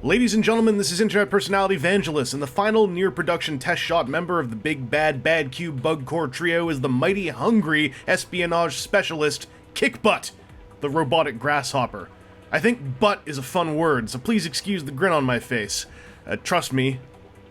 Ladies and gentlemen, this is Internet Personality Vangelis, and the final near-production test shot member of the Big Bad Bad Cube Bug Core trio is the mighty hungry espionage specialist, Kickbutt, the robotic grasshopper. I think butt is a fun word, so please excuse the grin on my face. Trust me,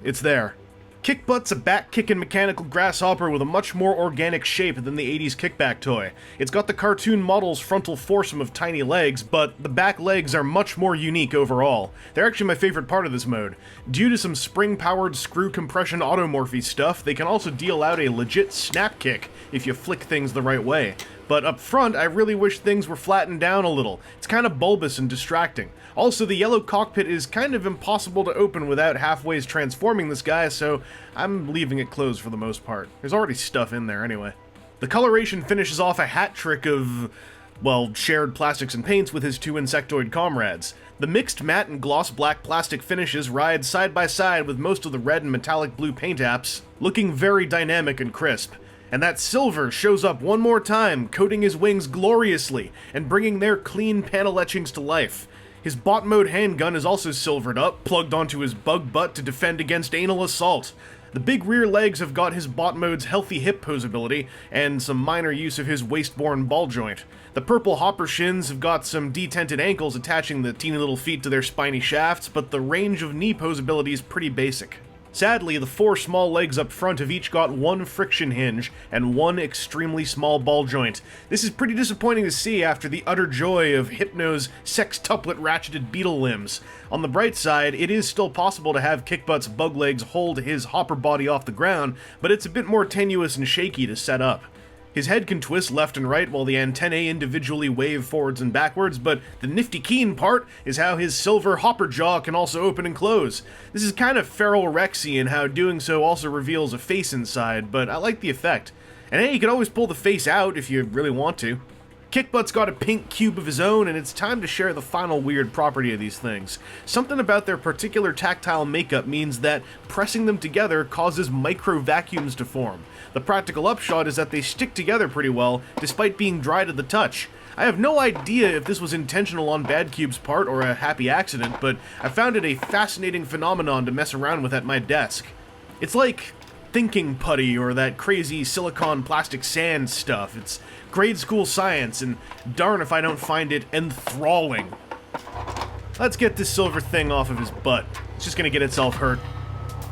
it's there. Kickbutt's a back-kicking mechanical grasshopper with a much more organic shape than the 80s kickback toy. It's got the cartoon model's frontal foursome of tiny legs, but the back legs are much more unique overall. They're actually my favorite part of this mode. Due to some spring-powered screw compression automorphy stuff, they can also deal out a legit snap kick if you flick things the right way. But up front, I really wish things were flattened down a little. It's kind of bulbous and distracting. Also, the yellow cockpit is kind of impossible to open without halfways transforming this guy, so I'm leaving it closed for the most part. There's already stuff in there anyway. The coloration finishes off a hat trick of, well, shared plastics and paints with his two insectoid comrades. The mixed matte and gloss black plastic finishes ride side by side with most of the red and metallic blue paint apps, looking very dynamic and crisp. And that silver shows up one more time, coating his wings gloriously and bringing their clean panel etchings to life. His bot mode handgun is also silvered up, plugged onto his bug butt to defend against anal assault. The big rear legs have got his bot mode's healthy hip posability, and some minor use of his waist-borne ball joint. The purple hopper shins have got some detented ankles attaching the teeny little feet to their spiny shafts, but the range of knee posability is pretty basic. Sadly, the four small legs up front have each got one friction hinge and one extremely small ball joint. This is pretty disappointing to see after the utter joy of Hypno's sextuplet ratcheted beetle limbs. On the bright side, it is still possible to have Kickbutt's bug legs hold his hopper body off the ground, but it's a bit more tenuous and shaky to set up. His head can twist left and right while the antennae individually wave forwards and backwards, but the nifty keen part is how his silver hopper jaw can also open and close. This is kind of feral Rexy in how doing so also reveals a face inside, but I like the effect. And hey, you can always pull the face out if you really want to. Kickbutt's got a pink cube of his own, and it's time to share the final weird property of these things. Something about their particular tactile makeup means that pressing them together causes micro vacuums to form. The practical upshot is that they stick together pretty well, despite being dry to the touch. I have no idea if this was intentional on Bad Cube's part or a happy accident, but I found it a fascinating phenomenon to mess around with at my desk. It's like thinking putty or that crazy silicon plastic sand stuff. It's grade school science, and darn if I don't find it enthralling. Let's get this silver thing off of his butt. It's just gonna get itself hurt.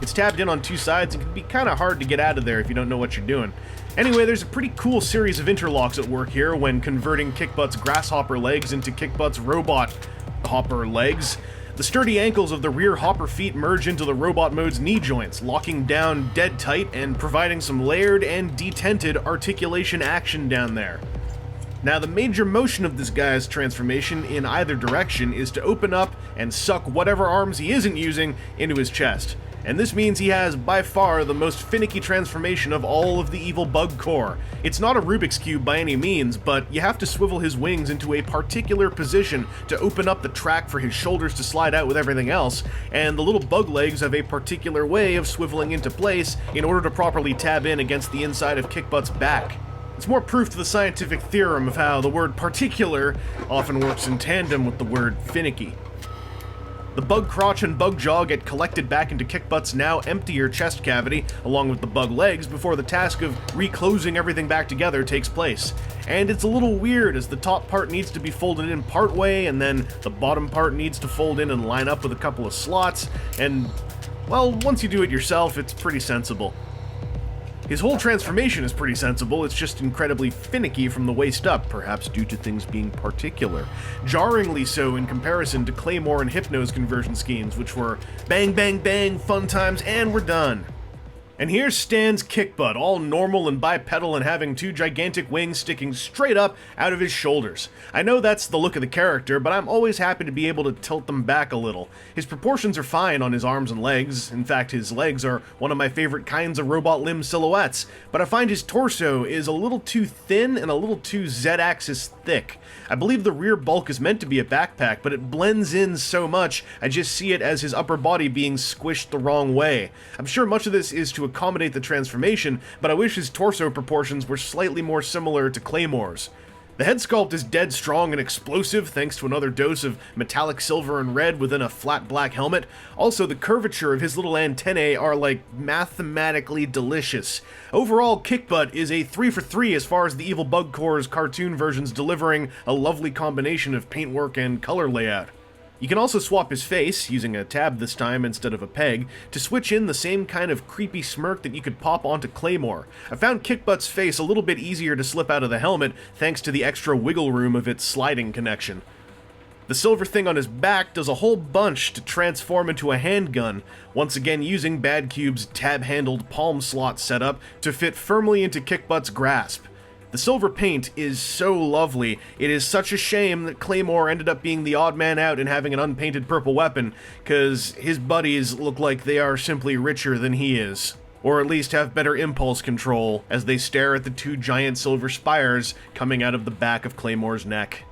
It's tabbed in on two sides and can be kinda hard to get out of there if you don't know what you're doing. Anyway, there's a pretty cool series of interlocks at work here when converting Kickbutt's grasshopper legs into Kickbutt's robot hopper legs. The sturdy ankles of the rear hopper feet merge into the robot mode's knee joints, locking down dead tight and providing some layered and detented articulation action down there. Now, the major motion of this guy's transformation in either direction is to open up and suck whatever arms he isn't using into his chest. And this means he has, by far, the most finicky transformation of all of the evil bug core. It's not a Rubik's Cube by any means, but you have to swivel his wings into a particular position to open up the track for his shoulders to slide out with everything else, and the little bug legs have a particular way of swiveling into place in order to properly tab in against the inside of Kickbutt's back. It's more proof to the scientific theorem of how the word particular often works in tandem with the word finicky. The bug crotch and bug jaw get collected back into Kickbutt's now emptier chest cavity, along with the bug legs, before the task of reclosing everything back together takes place. And it's a little weird, as the top part needs to be folded in part way, and then the bottom part needs to fold in and line up with a couple of slots, and, well, once you do it yourself, it's pretty sensible. His whole transformation is pretty sensible, it's just incredibly finicky from the waist up, perhaps due to things being particular. Jarringly so in comparison to Claymore and Hypno's conversion schemes, which were bang bang bang, fun times, and we're done. And here stands Kickbutt, all normal and bipedal and having two gigantic wings sticking straight up out of his shoulders. I know that's the look of the character, but I'm always happy to be able to tilt them back a little. His proportions are fine on his arms and legs. In fact, his legs are one of my favorite kinds of robot limb silhouettes, but I find his torso is a little too thin and a little too Z-axis thick. I believe the rear bulk is meant to be a backpack, but it blends in so much, I just see it as his upper body being squished the wrong way. I'm sure much of this is to accommodate the transformation, but I wish his torso proportions were slightly more similar to Claymore's. The head sculpt is dead strong and explosive thanks to another dose of metallic silver and red within a flat black helmet. Also, the curvature of his little antennae are like mathematically delicious. Overall, Kickbutt is a 3 for 3 as far as the Evil Bug Corps' cartoon versions delivering a lovely combination of paintwork and color layout. You can also swap his face, using a tab this time instead of a peg, to switch in the same kind of creepy smirk that you could pop onto Claymore. I found Kickbutt's face a little bit easier to slip out of the helmet thanks to the extra wiggle room of its sliding connection. The silver thing on his back does a whole bunch to transform into a handgun, once again using Bad Cube's tab-handled palm slot setup to fit firmly into Kickbutt's grasp. The silver paint is so lovely. It is such a shame that Claymore ended up being the odd man out and having an unpainted purple weapon, cause his buddies look like they are simply richer than he is. Or at least have better impulse control as they stare at the two giant silver spires coming out of the back of Claymore's neck.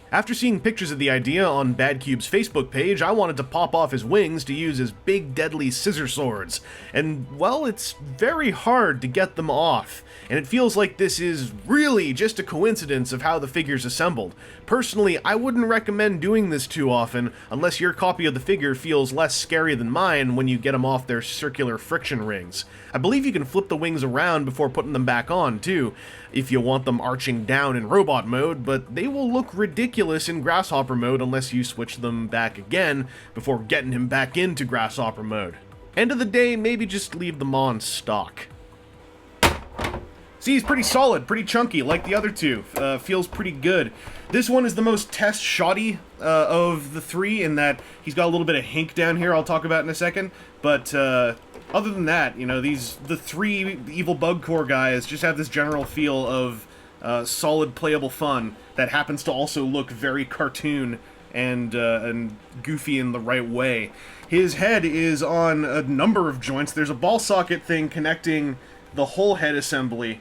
After seeing pictures of the idea on Bad Cube's Facebook page, I wanted to pop off his wings to use as big deadly scissor swords, and well, it's very hard to get them off, and it feels like this is really just a coincidence of how the figure's assembled. Personally, I wouldn't recommend doing this too often, unless your copy of the figure feels less scary than mine when you get them off their circular friction rings. I believe you can flip the wings around before putting them back on, too, if you want them arching down in robot mode, but they will look ridiculous in grasshopper mode unless you switch them back again before getting him back into grasshopper mode. End of the day, maybe just leave them on stock. See, he's pretty solid, pretty chunky, like the other two. Feels pretty good. This one is the most test shoddy of the three in that he's got a little bit of hink down here I'll talk about in a second, but other than that, you know, the three Evil Bug Corps guys just have this general feel of solid playable fun that happens to also look very cartoon and goofy in the right way. His head is on a number of joints. There's a ball socket thing connecting the whole head assembly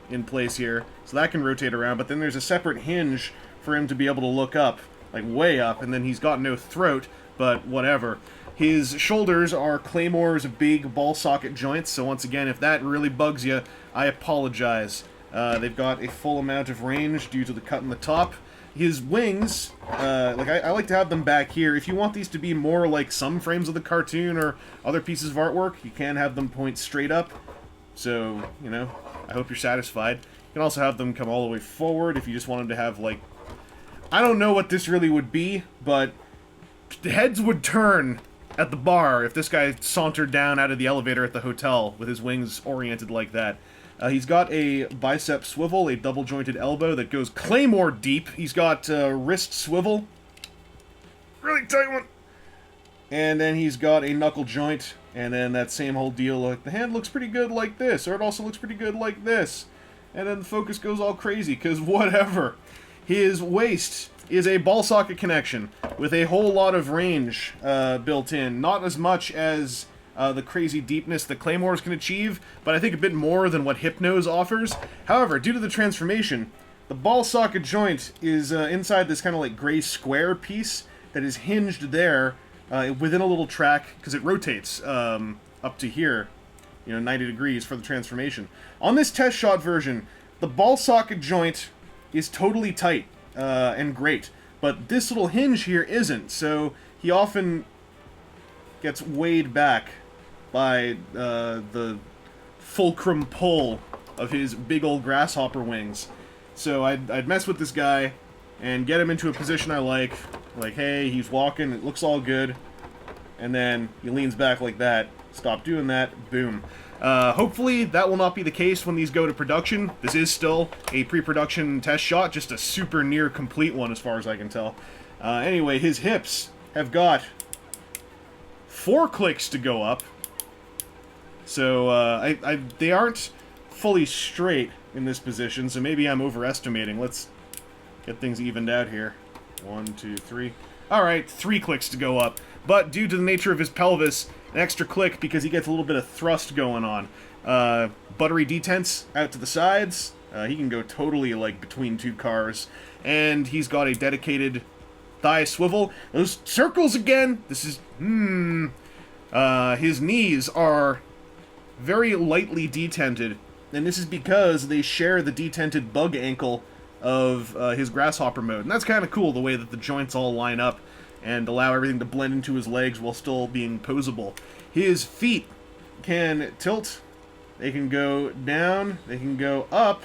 in place here, so that can rotate around, but then there's a separate hinge for him to be able to look up, like way up, and then he's got no throat, but whatever. His shoulders are Claymore's big ball socket joints, so once again, if that really bugs you, I apologize. They've got a full amount of range due to the cut in the top. His wings, I like to have them back here. If you want these to be more like some frames of the cartoon or other pieces of artwork, you can have them point straight up. So, you know, I hope you're satisfied. You can also have them come all the way forward if you just want them to have, like... I don't know what this really would be, but the heads would turn at the bar if this guy sauntered down out of the elevator at the hotel with his wings oriented like that. He's got a bicep swivel, a double-jointed elbow that goes Claymore deep. He's got wrist swivel. Really tight one. And then he's got a knuckle joint, and then that same whole deal, like, the hand looks pretty good like this, or it also looks pretty good like this. And then the focus goes all crazy, because whatever. His waist is a ball socket connection with a whole lot of range built in. Not as much as the crazy deepness that Claymores can achieve, but I think a bit more than what Hypnose offers. However, due to the transformation, the ball socket joint is inside this kind of like gray square piece that is hinged there within a little track, because it rotates up to here, you know, 90 degrees for the transformation. On this test shot version, the ball socket joint is totally tight and great, but this little hinge here isn't, so he often gets weighed back by the fulcrum pull of his big old grasshopper wings. So I'd mess with this guy and get him into a position I like, hey, he's walking, it looks all good, and then he leans back like that, stop doing that, boom. Hopefully that will not be the case when these go to production. This is still a pre-production test shot, just a super near complete one as far as I can tell. Anyway, his hips have got 4 clicks to go up, so they aren't fully straight in this position, so maybe I'm overestimating. Let's get things evened out here. 1, 2, 3. Alright, 3 clicks to go up, but due to the nature of his pelvis, an extra click because he gets a little bit of thrust going on. Buttery detents out to the sides. He can go totally, like, between 2 cars, and he's got a dedicated thigh swivel. Those circles again! This is... his knees are very lightly detented, and this is because they share the detented bug ankle of his grasshopper mode. And that's kind of cool, the way that the joints all line up and allow everything to blend into his legs while still being posable. His feet can tilt, they can go down, they can go up,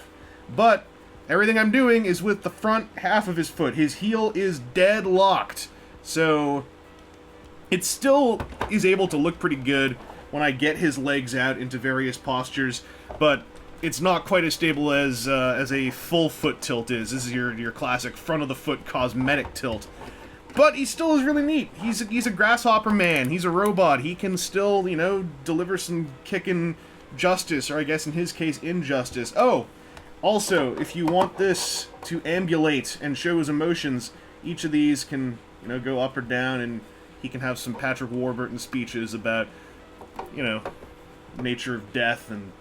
but everything I'm doing is with the front half of his foot. His heel is deadlocked, so it still is able to look pretty good when I get his legs out into various postures, but it's not quite as stable as a full foot tilt is. This is your classic front of the foot cosmetic tilt. But he still is really neat. He's a grasshopper man. He's a robot. He can still, you know, deliver some kickin' justice, or I guess in his case, injustice. Oh, also, if you want this to ambulate and show his emotions, each of these can, you know, go up or down, and he can have some Patrick Warburton speeches about, you know, nature of death and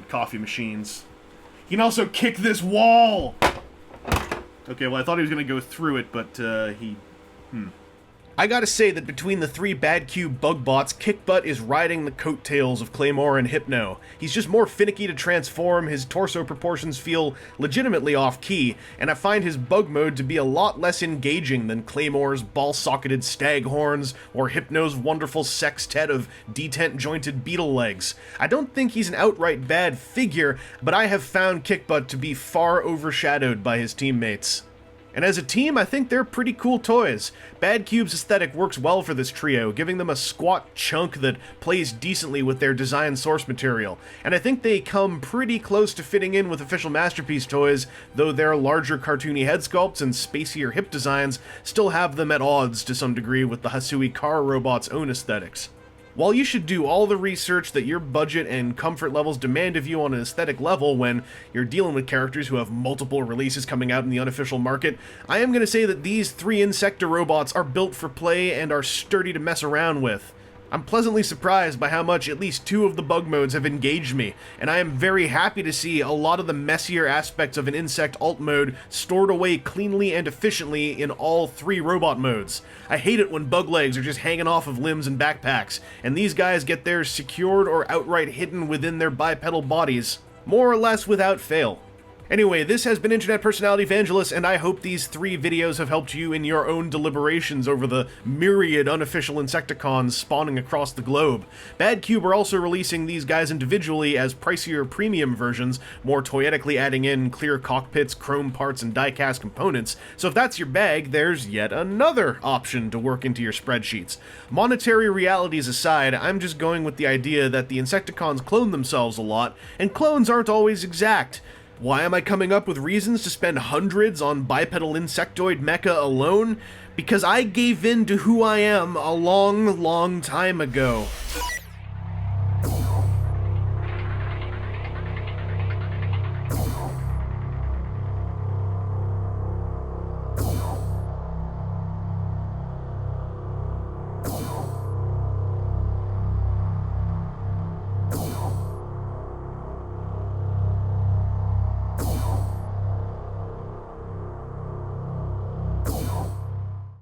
coffee machines. He can also kick this wall! Okay, well, I thought he was going to go through it, but I gotta say that between the three Bad Cube bug bots, Kickbutt is riding the coattails of Claymore and Hypno. He's just more finicky to transform, his torso proportions feel legitimately off-key, and I find his bug mode to be a lot less engaging than Claymore's ball-socketed stag horns or Hypno's wonderful sextet of detent-jointed beetle legs. I don't think he's an outright bad figure, but I have found Kickbutt to be far overshadowed by his teammates. And as a team, I think they're pretty cool toys. Bad Cube's aesthetic works well for this trio, giving them a squat chunk that plays decently with their design source material. And I think they come pretty close to fitting in with official Masterpiece toys, though their larger cartoony head sculpts and spacier hip designs still have them at odds to some degree with the Hasui car robot's own aesthetics. While you should do all the research that your budget and comfort levels demand of you on an aesthetic level when you're dealing with characters who have multiple releases coming out in the unofficial market, I am going to say that these three Insecta robots are built for play and are sturdy to mess around with. I'm pleasantly surprised by how much at least two of the bug modes have engaged me, and I am very happy to see a lot of the messier aspects of an Insect alt mode stored away cleanly and efficiently in all three robot modes. I hate it when bug legs are just hanging off of limbs and backpacks, and these guys get theirs secured or outright hidden within their bipedal bodies, more or less without fail. Anyway, this has been Internet Personality Vangelis, and I hope these three videos have helped you in your own deliberations over the myriad unofficial Insecticons spawning across the globe. Bad Cube are also releasing these guys individually as pricier premium versions, more toyetically adding in clear cockpits, chrome parts, and die-cast components, so if that's your bag, there's yet another option to work into your spreadsheets. Monetary realities aside, I'm just going with the idea that the Insecticons clone themselves a lot, and clones aren't always exact. Why am I coming up with reasons to spend hundreds on bipedal insectoid mecha alone? Because I gave in to who I am a long, long time ago.